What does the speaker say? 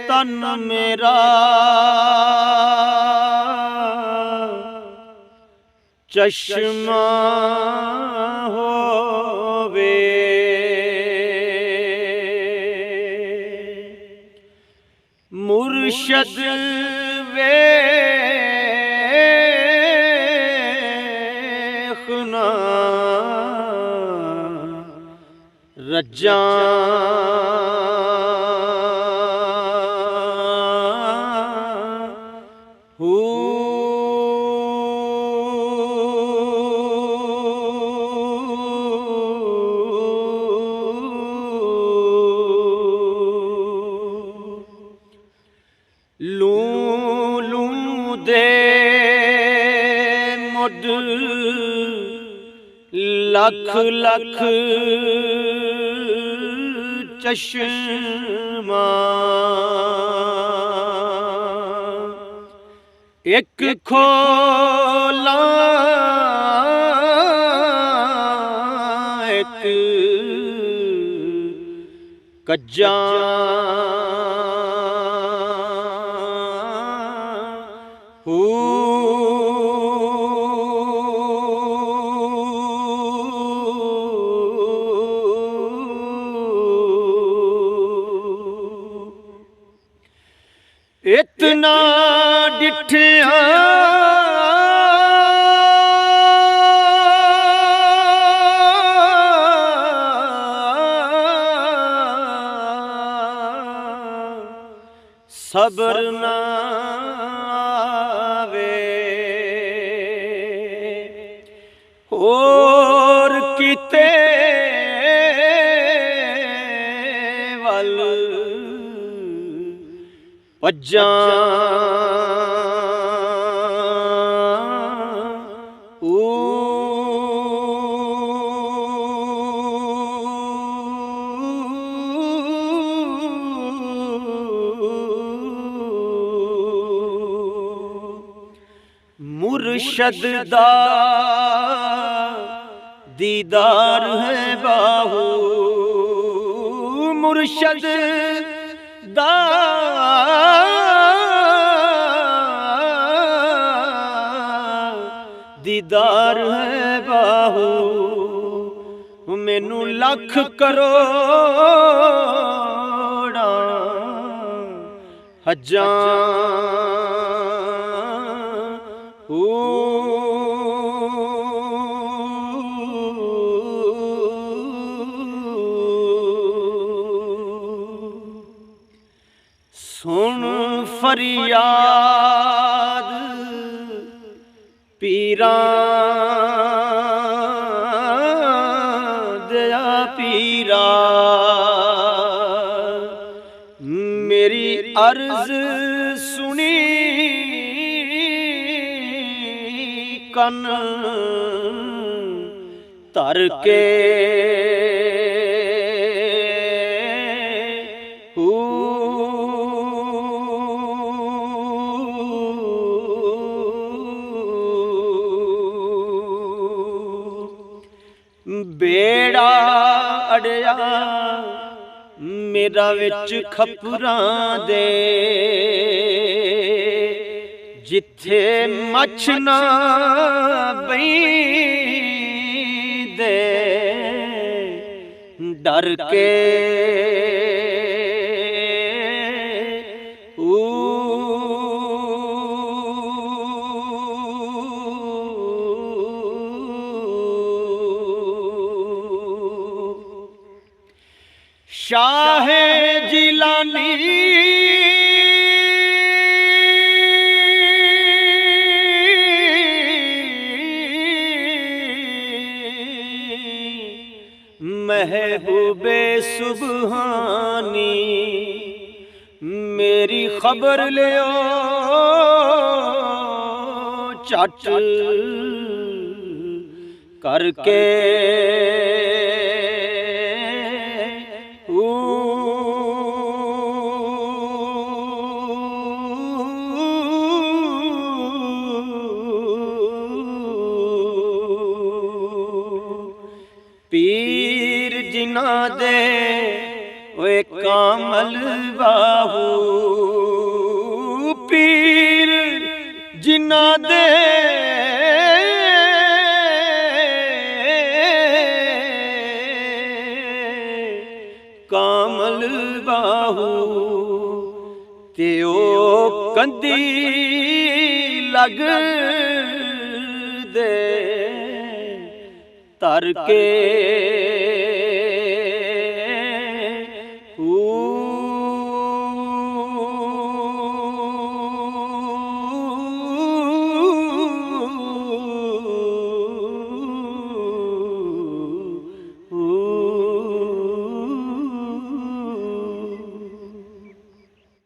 तन मेरा चश्मा होवे, मुर्शद वेखना रज्जा लख लख चश्मा एक खोला एक कज्जा इतना डिठिया सबर ना आवे, और किते वल पज्जा मुर्शद दा दीदार है बाहू, मुर्शद दा दीदार है बाहू, मैनू लख करोड़ा हज़ार सुन फरियाद पीरा दया पीरा, मेरी अर्ज सुनी कन धर के बेड़ा अड़िया मेरा विच खपरां दे, जिथे मछ ना बईंदे डर के शाह जिलानी महबूबे सुबहानी मेरी खबर लियो झट करके पीर जिना दे ओए कामल बाहू पीर जिना दे कामल बाहू ते ओ कंदी लग दे तर के